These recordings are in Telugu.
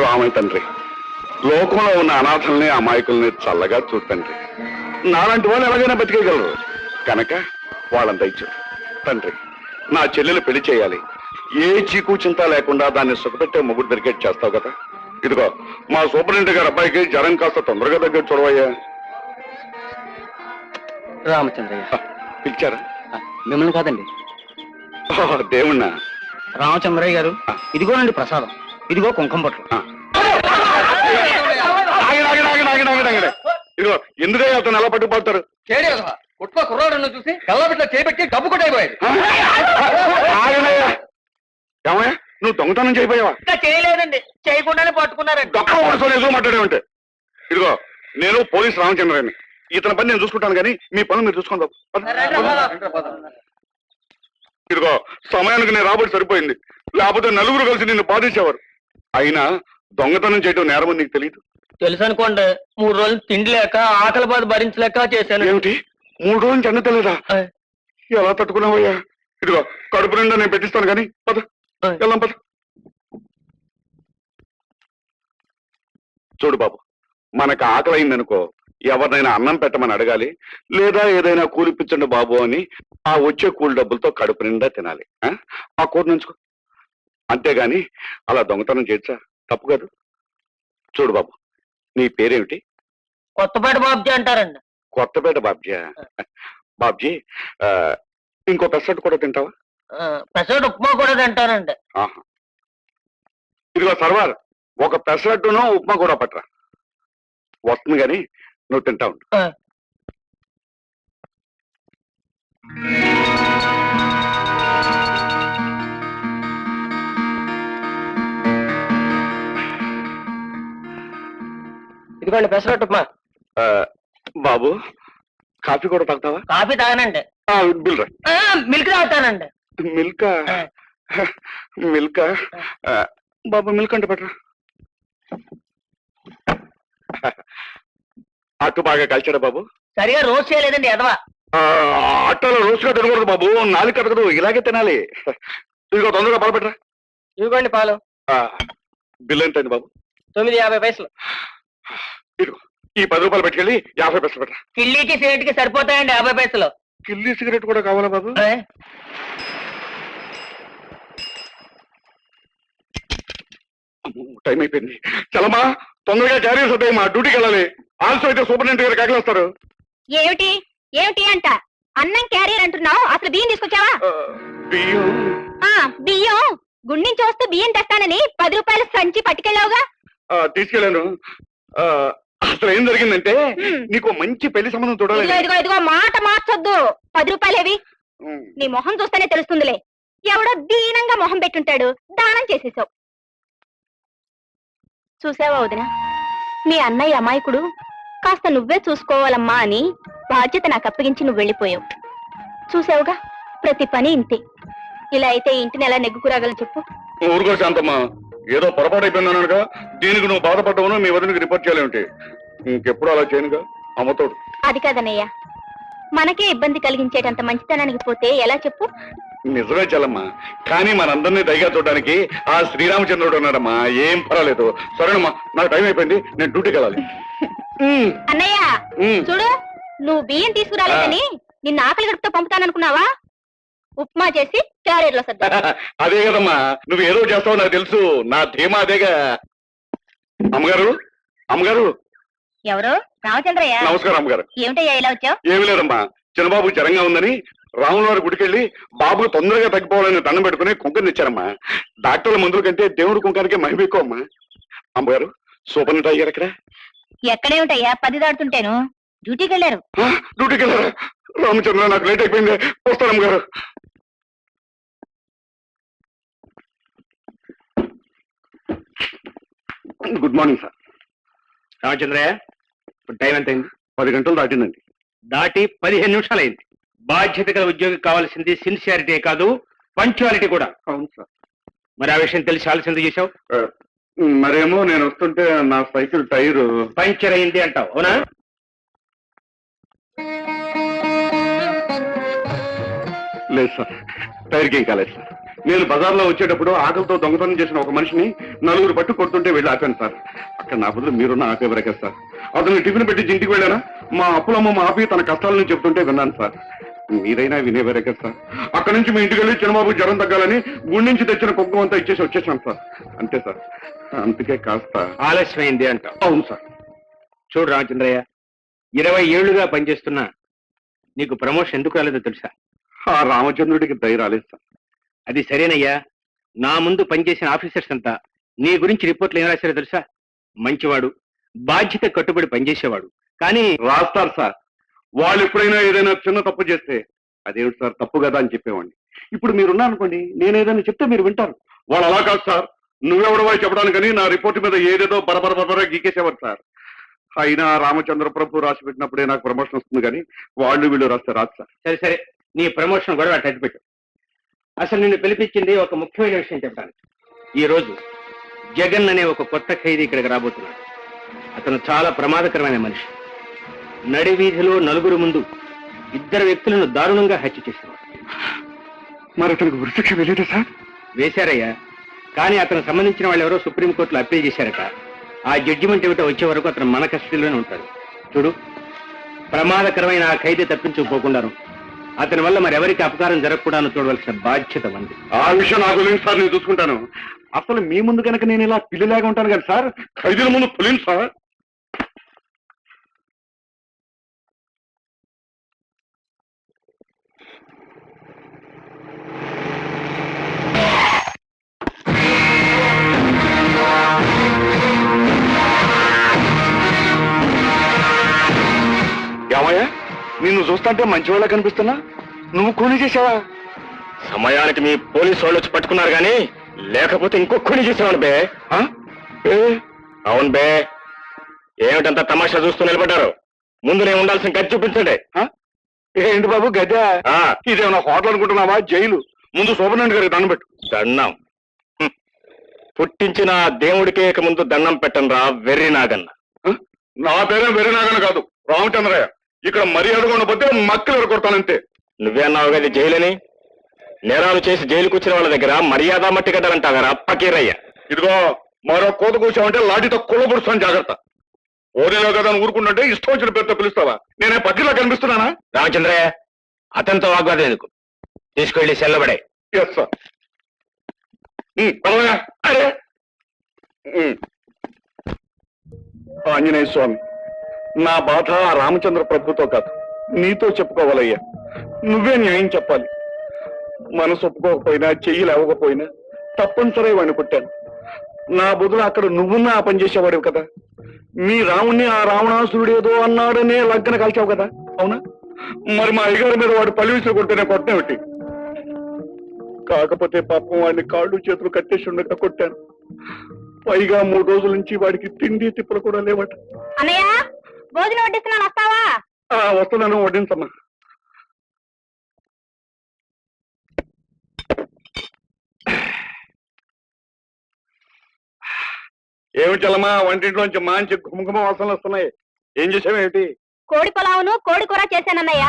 రామయ్య తండ్రి, లోకంలో ఉన్న అనాథల్ని అమాయకుల్ని చల్లగా చూడు తండ్రి. నాలాంటి వాళ్ళు ఎలాగైనా బతికేయగలరు కనుక వాళ్ళని దయచూడు తండ్రి. నా చెల్లెలు పెళ్లి చేయాలి, ఏ చీకు చింత లేకుండా దాన్ని సుఖపెట్టే మొగుడు దొరికేట్ చేస్తావు కదా. ఇదిగో మా సూపరింటెండెంట్ గారి అబ్బాయికి జ్వరం కాస్త తొందరగా దగ్గర చూడవయ్యా. రామచంద్రయ్య పిలిచారా? మిమ్మల్ని కాదండి, దేవుణ్ణా? రామచంద్రయ్య గారు, ఇదిగోనండి ప్రసాదం, ఇదిగో కుంకుమ బొట్లు. ఇదిగో ఎందుకయ్యా అతను ఎలా పట్టుకుపోతారు? కుట్ల కుర్రాడు చూసి కళ్ళబిట్ల చేపెట్టి డబ్బు కొట్టయిపోయాడు. ఏమయ్యా, నువ్వు దొంగతనం చేయపోయావా? చేయలేదండి, చేయకుండానే పట్టుకున్నారండి. ఎదురు మాట్లాడే ఉంటే. ఇదిగో నేను పోలీస్ రామచంద్రని, ఇతని పని నేను చూసుకుంటాను కానీ మీ పనులు మీరు చూసుకోండి. ఇదిగో సమయానికి నేను రాబడి సరిపోయింది, లేకపోతే నలుగురు కలిసి నిన్ను బాధించేవారు. అయినా దొంగతనం చేయడం నేరమని నీకు తెలియదు? తెలుసు అనుకోండి, 3 రోజులు తిండి లేక ఆకలి బాధ భరించలేక చేశాను. ఏమిటి 3 రోజులు చెన్న తెలియదా? ఎలా తట్టుకున్నావయ్యా? ఇదిగో కడుపు నిండా నేను పెట్టిస్తాను కానీ పద వెళ్దాం పద. చూడు బాబు, మనకు ఆకలి అయిందనుకో ఎవరినైనా అన్నం పెట్టమని అడగాలి, లేదా ఏదైనా కూలిపించండి బాబు అని ఆ వచ్చే కూలి డబ్బులతో కడుపు నిండా తినాలి. ఆ కూర నుంచుకో, అంతేగాని అలా దొంగతనం చేయొచ్చా? తప్పు కాదు. చూడు బాబు, నీ పేరేమిటి? కొత్తపేట బాబ్జీ అంటారండి. కొత్తపేట బాబ్జీ. బాబ్జీ, ఇంకో పెసరట్టు కూడా తింటావా? పెసరట్టు ఉప్మా కూడా తింటానండి. ఇదిగో సర్వార్, ఒక పెసరట్టును ఉప్మా కూడా పట్టరా. వస్తుంది కానీ నువ్వు తింటా ఉండు. ఇదిగోండి పెసరట్టు ఉప్మా. బాబు, కాఫీ కూడా తాగుతావా? కాఫీ తాగనండి. బిల్ రా. మిల్క్ తాగుతానండి. మిల్కా? మిల్కా బాబు, మిల్క్ అంటే పట్టరా. అట్టు బాగా కలిచాడా బాబు? సరిగా రోజు చేయలేదండి ఎదవా. అట్టలో రోజుగా తినకూడదు బాబు, నాలుగు కదకదు, ఇలాగే తినాలి. ఇదిగో తొందరగా పాలు పెట్టరా. ఇదిగోండి పాలు. బిల్ ఎంతండి బాబు? 9.50 పైసలు. ఇదిగో ఈ 10 రూపాయలు పెట్టుకెళ్ళి 50 పైసలు పెట్టరా. కిల్లీకి సిగరెట్కి సరిపోతాయండి 50 పైసలు. కిల్లీ సిగరెట్ కూడా కావాలా బాబు? టైం అయిపోయింది. చలమా, తొందరగా క్యారియర్స్ వస్తాయి, మా డ్యూటీకి వెళ్ళాలి. ఆల్సో అయితే సూపరింటెండెంట్ గారు కాకలేస్తారు. ఏమిటి ఏమిటి అంట అన్నం క్యారియర్ అంటున్నావు? అసలు బియ్యం తీసుకొచ్చావా? బియ్యం? బియ్యం గుండించి వస్తూ బియ్యం తెస్తానని 10 రూపాయల సంచి పట్టుకెళ్ళావుగా. తీసుకెళ్ళాను. అసలు ఏం జరిగిందంటే నీకు మంచి పెళ్లి సంబంధం చూడాలి. ఇదిగో ఇదిగో మాట మార్చొద్దు. 10 రూపాయలేవి? నీ మొహం చూస్తేనే తెలుస్తుందిలే. ఎవడో దీనంగా మొహం పెట్టుంటాడు, దానం చేసేసావు. చూసావా వదిన, మీ అన్నయ్య అమాయకుడు, కాస్త నువ్వే చూసుకోవాలమ్మా అని బాధ్యత నాకు అప్పగించి నువ్వు వెళ్ళిపోయావు. చూసావుగా, ప్రతి పని ఇంతే. ఇలా అయితే ఇంటిని ఎలా నెగ్గుకురాగలని చెప్పు. ఊరుకో శాంతమ్మా, ఏదో పొరపాటు అయిపోయిందనగా దీనికి నువ్వు బాధపడ్డావును మీ వదినకి రిపోర్ట్ చేయాలేమిటి? ఇంకెప్పుడు అలా చేయనుగా అమ్మతోడు. అది కాదన్నయ్య, మనకే ఇబ్బంది కలిగించేటంత మంచితనానికి పోతే ఎలా చెప్పు? నిజమే చలమ్మా, కానీ మనందరినీ దయగా చూడడానికి ఆ శ్రీరామచంద్రుడు ఉన్నాడమ్మా. ఏం పర్వాలేదు. సరేనమ్మా, నాకు టైం అయిపోయింది, నేను డ్యూటీకి వెళ్ళాలి. అన్నయ్య చూడు, నువ్వు బియ్యం తీసుకురాలేదని నిన్న ఆకలి గడుపుతో పంపుతాననుకున్నావా? ఉప్మా చేసి క్యారియర్లో సర్దా. అదే కదమ్మా, నువ్వు ఏదో చేస్తావు నాకు తెలుసు, నా ధీమా అదేగా. అమ్మగారు, అమ్మగారు. ఎవరు? రామచంద్రయ్య. నమస్కారం అమ్మగారు. ఏమిటయ్యా ఇలా వచ్చావు? ఏమి లేదమ్మా, చిన్నబాబు జ్వరంగా ఉందని రాముల వారి గుడికెళ్ళి బాబు తొందరగా తగ్గిపోవాలని దండం పెట్టుకుని కుంకుని ఇచ్చారమ్మా. డాక్టర్ల మందుల కంటే దేవుడి కుంకానికే మహిమ ఎక్కువ అమ్మా. అమ్మగారు, సూపరింటెండెంట్ అయ్యారు అక్కడ? ఎక్కడేమిటయ్యా, 10 దాటుతుంటేను. డ్యూటీకి వెళ్ళారు. డ్యూటీకి వెళ్ళారా? రామచంద్ర, నాకు లేట్ అయిపోయింది, వస్తాను అమ్మగారు. Good morning sir. Ramachandraiah, time ఎంత అయింది? 10 గంటలు దాటిందండి. దాటి 15 నిమిషాలు అయింది. బాధ్యత గల ఉద్యోగి కావాల్సింది సిన్సియారిటీ కాదు, పంక్చువాలిటీ కూడా. అవును సార్. మరి ఆ విషయం తెలిసి ఆలోచన చేశావు? మరేమో నేను వస్తుంటే నా సైకిల్ టైరు పంక్చర్ అయింది అంటావు, అవునా? లేదు సార్, టైర్కి ఏం కాలేదు సార్. నేను బజార్లో వచ్చేటప్పుడు ఆకలితో దొంగతనం చేసిన ఒక మనిషిని నలుగురు పట్టు కొడుతుంటే వెళ్ళి ఆపాను సార్. అక్కడ నా బదులు మీరున్న ఆపేవరే కదా సార్. అతను టిఫిన్ పెట్టి ఇంటికి వెళ్ళానా, మా అప్పులమ్మ మా ఆపి తన కష్టాలను చెప్తుంటే విన్నాను సార్. మీరైనా వినేవరే కదా సార్. అక్కడి నుంచి మీ ఇంటికి వెళ్ళి చిన్నబాబు జ్వరం తగ్గాలని గుండె నుంచి తెచ్చిన కుక్కం అంతా ఇచ్చేసి వచ్చేసాను సార్. అంతే సార్. అందుకే కాస్త ఆలస్యమైంది అంట. అవును సార్. చూడు రామచంద్రయ్య, 20 ఏళ్లుగా పనిచేస్తున్నా నీకు ప్రమోషన్ ఎందుకు రాలేదో తెలుసా? ఆ రామచంద్రుడికి దయ రాలేదు సార్. అది సరేనయ్యా, నా ముందు పనిచేసిన ఆఫీసర్స్ అంతా నీ గురించి రిపోర్ట్లు ఏం రాశారో తెలుసా? మంచివాడు, బాధ్యత కట్టుబడి పనిచేసేవాడు. కానీ రాస్తారు సార్. వాళ్ళు ఎప్పుడైనా ఏదైనా చిన్న తప్పు చేస్తే అదేమిటి సార్ తప్పు కదా అని చెప్పేవాడిని. ఇప్పుడు మీరున్నారనుకోండి, నేను ఏదైనా చెప్తే మీరు వింటారు. వాళ్ళు అలా కాదు సార్. నువ్వెవడవా చెప్పడానికని నా రిపోర్ట్ మీద ఏదేదో బరబర గీకేసేవారు సార్. అయినా రామచంద్ర ప్రభు రాసి పెట్టినప్పుడే నాకు ప్రమోషన్ వస్తుంది, కానీ వాళ్ళు వీళ్ళు రాస్తే రాదు సార్. సరే సరే, నీ ప్రమోషన్ గొడవ అట్టు పెట్టు. అసలు నిన్ను పిలిపించింది ఒక ముఖ్యమైన విషయం చెప్పడానికి. ఈ రోజు జగన్ అనే ఒక కొత్త ఖైదీ ఇక్కడికి రాబోతున్నాడు. అతను చాలా ప్రమాదకరమైన మనిషి. నడి వీధిలో నలుగురు ముందు 2 వ్యక్తులను దారుణంగా హత్య చేసేవాడు. మరి అతనికి ఉరిశిక్ష వెళ్ళేదా సార్? వేశారయ్యా, కానీ అతను సంబంధించిన వాళ్ళు ఎవరో సుప్రీంకోర్టులో అప్పీల్ చేశారట. ఆ జడ్జిమెంట్ ఏమిటో వచ్చే వరకు అతను మన కస్టడీలోనే ఉంటాడు. చూడు, ప్రమాదకరమైన ఆ ఖైదీ తప్పించుకోకుండాను అతని వల్ల మరి ఎవరికి అపకారం జరగకూడాను చూడవలసిన బాధ్యత ఉంది. ఆ విషయం నాకు తెలియదు సార్, నేను చూసుకుంటాను. అసలు మీ ముందు కనుక నేను ఇలా పిల్లిలాగా ఉంటాను కదా సార్, ఖైదీల ముందు పులిని సార్. ఏమయ్యా, నిన్ను చూస్తుంటే మంచివాళ్ళ కనిపిస్తున్నా, నువ్వు కూని చేసావా? సమయానికి మీ పోలీసు వాళ్ళు వచ్చి పట్టుకున్నారు గాని లేకపోతే ఇంకొకని చేసేవాడు బే. ఆ? ఏ? అవును బే, ఏమిటంత తమాషా చూస్తూ నిలబడ్డారు? ముందు నేను ఉండాల్సిన గది చూపించండి. ఆ? ఏంటి బాబు గడ్డ? ఇదేమన్నా హోటల్ అనుకుంటున్నావా? జైలు. ముందు సూపరింటెండెంట్ గారికి దండం పెట్టు. దండం పుట్టించిన దేవుడికే ఇక ముందు దండం పెట్టను రా వెర్రి నాగన్న. ఆ? నా పేరే వెరినాగన కాదు, రామచంద్రయ్య. ఇక్కడ మర్యాదగా ఉండకపోతే మక్కలు ఎరగొడతానంతే. నువ్వే అన్నావు కదా జైలని. నేరాలు చేసి జైలుకు వచ్చిన వాళ్ళ దగ్గర మర్యాద మట్టి కట్టాలంటారా పకీరయ్య. ఇదిగో, మరో కోత కూర్చోమంటే లాఠీతో కుళ్ళబుడుస్తాను, జాగ్రత్త. ఓరిలో కదా అని ఊరుకుంటుంటే ఇష్టం వచ్చిన పేరుతో పిలుస్తావా? నేనే పక్కీలా కనిపిస్తున్నానా? రామచంద్రయ్య, అతనితో వాగ్వాదం ఎందుకు? తీసుకెళ్లి సెల్లబడే. Yes sir. పర్వాలే. అరే ఆంజనేయ స్వామి, నా బాధ ఆ రామచంద్ర ప్రభుతో కాదు, నీతో చెప్పుకోవాలయ్యా. నువ్వే న్యాయం చెప్పాలి. మనసు ఒప్పుకోకపోయినా, చెయ్యి లేవకపోయినా తప్పనిసరి వాడిని కొట్టాను. నా బదులు అక్కడ నువ్వున్నా ఆ పని చేసేవాడివి కదా. మీ రాముణ్ణి ఆ రావణాసురుడు ఏదో అన్నాడనే లగ్గన కాల్చావు కదా, అవునా? మరి మా అయ్యగారి మీద వాడు పళ్ళు విసిరి కొడితేనే కొట్టనేమిటి? కాకపోతే పాపం వాడిని కాళ్ళు చేతులు కట్టేసి ఉండగా కొట్టాను. పైగా 3 రోజుల నుంచి వాడికి తిండి తిప్పలు కూడా లేవట. అన్నయ్య, భోజనం వడ్డిస్తున్నాను, వస్తావా? వస్తున్నాను, వడ్డించమ్మా. ఏమిటి చల్లమ్మా, వంటింట్లోంచి మంచి గుమగుమ వాసనలు వస్తున్నాయి. ఏం చేసావేమిటి? కోడి పొలావును కోడి కూర చేశానన్నయ్య.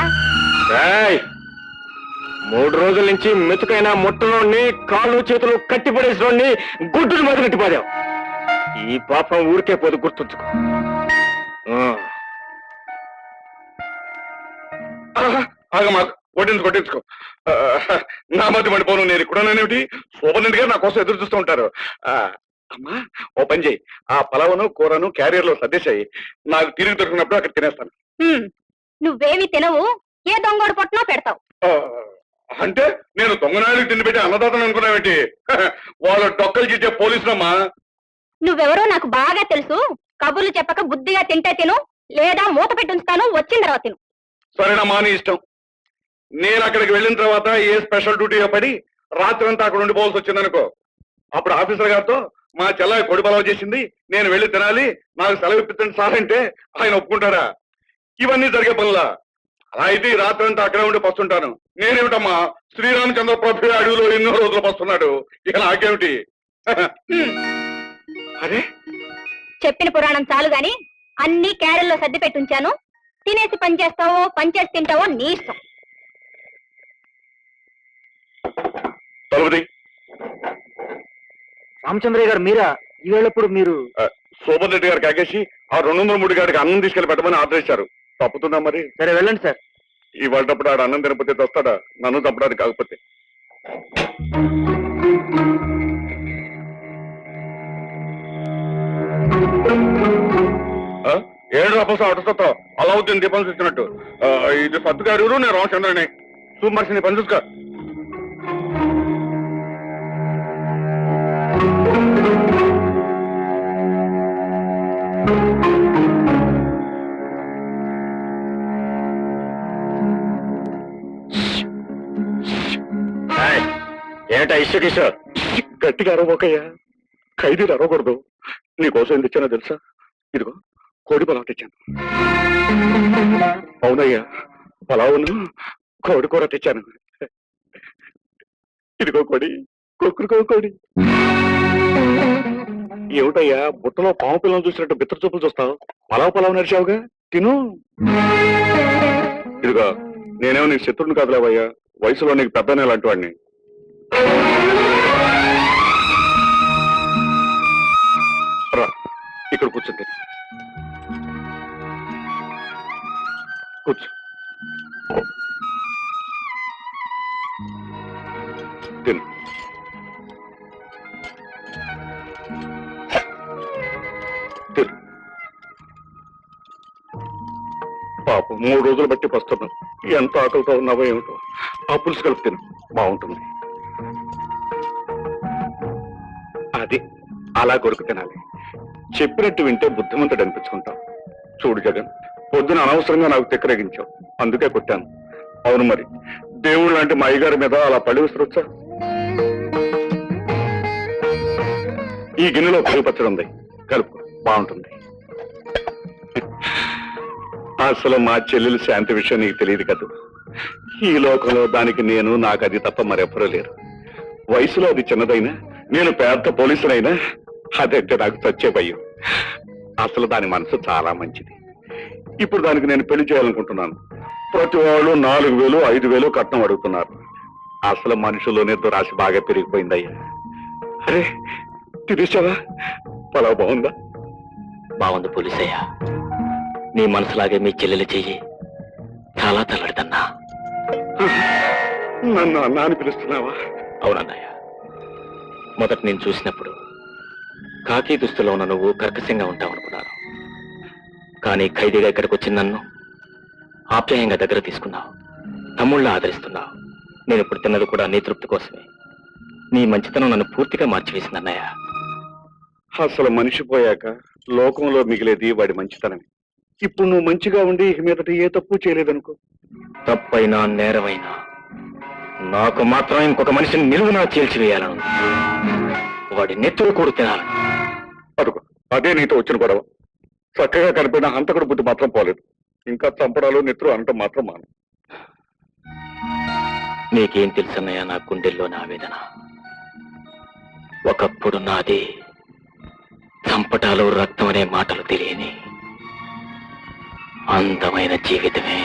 3 రోజుల నుంచి మెతుకైన ముట్టలోని కాళ్ళు చేతులు కట్టిపడేసినోడిని గుడ్డును మీద కట్టిపోదాం. ఈ పాపం ఊరికే పోదు, గుర్తుంచుకో. ఆగమా, కొట్టించుకో. నా మధ్య పడిపోను, నేను ఇక్కడున్నానేమిటి? సూపరింటెండెంట్ గారు నా కోసం ఎదురు చూస్తూ ఉంటారు. అమ్మా, ఓ పని చేయి, ఆ పలావను కూరను క్యారియర్ లో సర్దేశాయి. నాకు తిరిగి దొరికినప్పుడు అక్కడ తినేస్తాను. నువ్వేమి తినవు, ఏ దొంగోడు పొట్టనో పెడతావు. అంటే నేను దొంగనాయుడికి తిండి పెట్టి అన్నదాతను అనుకున్నావేంటి? వాళ్ళ డొక్కలు గిట్టే పోలీసులమ్మా. నువ్వెవరో నాకు బాగా తెలుసు. కబుర్లు చెప్పక బుద్ధిగా తింటే తిను, లేదా మూత పెట్టి ఉంచుతాను, వచ్చిన తర్వాత తిను. సరేనమ్మా, నీ ఇష్టం. నేను అక్కడికి వెళ్ళిన తర్వాత ఏ స్పెషల్ డ్యూటీ పడి రాత్రి అంతా అక్కడ ఉండిపోవాల్సి వచ్చిందనుకో, అప్పుడు ఆఫీసర్ గారితో మా చెల్లాయి కొడి బలవ చేసింది, నేను వెళ్ళి తినాలి, నాకు సెలవు ఇప్పించండి సార్ అంటే ఆయన ఒప్పుకుంటారా? ఇవన్నీ జరిగే పనులా? అలా అయితే ఈ రాత్రి అంతా అక్కడే ఉండి పస్తుంటాను. నేనేమిటమ్మా, శ్రీరామచంద్ర ప్రభు అడవిలో ఎన్నో రోజులు పస్తున్నాడు, ఇక నాకేమిటి? అరే, చెప్పిన పురాణం చాలు గాని అన్ని క్యారెల్లో సర్ది పెట్టుంచాను. తినేసి పని చేస్తావో పని చేసి తింటావో నీ ఇష్టం. తలుపుది. రామచంద్రయ్య గారు మీరా ఈవేళప్పుడు మీరు సోమన్ రెడ్డి గారు కాకేసి ఆ 203 గారికి అన్నం తీసుకెళ్లి పెట్టమని ఆర్డర్ ఇచ్చారు. తప్పుతుందా మరి? సరే వెళ్ళండి సార్. ఇవాళప్పుడు ఆడు అన్నం తినకపోతే వస్తాడా నన్ను తప్పడానికి కాకపోతే? ఏడు రపసం అటుతో అలా అవుతుంది దీపం చూస్తున్నట్టు. ఇది సత్తు గారు, నేను రామచంద్రని సూమర్సిని పని చూసుకో. ఏమిటా ఇష్యూ కిషోర్? గట్టిగా అరవబోకయ్యా, ఖైదీలు అరవకూడదు. నీకోసం ఏం తెచ్చానో తెలుసా? ఇదిగో కోడి పొలం తెచ్చాను. అవునయ్యా, పొలావును కోడి కూర తెచ్చాను. ఇదిగో కోడి, కొక్కురుకో కోడి. ఏమిటయ్యా బుట్టలో పాము పిల్లలు చూసినట్టు బిత్తర చూపులు చూస్తావు? పొలావు నడిచావుగా, తిను. ఇదిగో నేనేమో నీకు శత్రువుని కాదులేవయ్యా, వయసులో నీకు పెద్దనే లాంటి వాడిని. రా ఇక్కడ కూర్చుంది, కూర్చో. తిను. తిను. పాపం 3 రోజులు బట్టి పస్తున్నావు. ఎంత ఆకలితో ఉన్నావో ఏమిటో. ఆ పులుసు కలిపి తిను, బాగుంటుంది. అది అలా కొరకు తినాలి. చెప్పినట్టు వింటే బుద్ధిమంతుడు అనిపించుకుంటావు. చూడు జగన్, పొద్దున అనవసరంగా నాకు తెక్కరేగించావు, అందుకే కొట్టాను. అవును మరి, దేవుడు లాంటి మా అయ్యగారి మీద అలా పడి విసిరొచ్చా? ఈ గిన్నెలో పెరుగు పచ్చడి ఉంది, కలుపు, బాగుంటుంది. అసలు మా చెల్లెలు శాంతి విషయం నీకు తెలియదు కదా. ఈ లోకంలో దానికి నేను, నాకు అది తప్ప మరెవరూ లేరు. వయసులో అది చిన్నదైనా, నేను పెద్ద పోలీసునైనా అదంటే నాకు చచ్చే భయం. అసలు దాని మనసు చాలా మంచిది. ఇప్పుడు దానికి నేను పెళ్లి చేయాలనుకుంటున్నాను. ప్రతి వాళ్ళు 4,000, 5,000 కట్నం అడుగుతున్నారు. అసలు మనుషుల్లోనే దురాశ బాగా పెరిగిపోయిందయ్యా. అరే తినేసావా? పొలావు బాగుందా? బాగుంది పోలీసయ్యా. నీ మనసులాగే మీ చెల్లెలు చెయ్యి చాలా తల్లడిదన్నా. నన్ను అన్నా అని పిలుస్తున్నావా? అవునన్నయ్య, మొదట నేను చూసినప్పుడు కాకి దుస్తులో ఉన్న నువ్వు కర్కశంగా ఉంటావు అనుకున్నాను. కానీ ఖైదీగా ఇక్కడికి వచ్చిన నన్ను ఆప్యాయంగా దగ్గర తీసుకున్నావు, తమ్ముళ్ళ ఆదరిస్తున్నావు. నేను ఇప్పుడు తిన్నది కూడా నీ తృప్తి కోసమే. నీ మంచితనం నన్ను పూర్తిగా మార్చివేసింది అన్నయ్య. అసలు మనిషి పోయాక లోకంలో మిగిలేది వాడి మంచితనమే. ఇప్పుడు నువ్వు మంచిగా ఉండి ఇక మీదట ఏ తప్పు చేయలేదనుకో. తప్పైనా నేరమైనా నాకు మాత్రం ఇంకొక మనిషిని నిలువునా చీల్చివేయాలను, వాడి నెత్తురు కూడు తినాలను. అడుగు, అదే నీతో వచ్చిన గొడవ. చక్కగా కనిపిన హంతకుడు బుద్ధి మాత్రం పోలేదు. ఇంకా చంపడాలు నెత్తురు అనటం మాత్రం మాను. నీకేం తెలుసన్నయ్య నా గుండెల్లోని ఆవేదన? ఒకప్పుడు నాది చంపటాలు రక్తం అనే మాటలు తెలియని అందమైన జీవితమే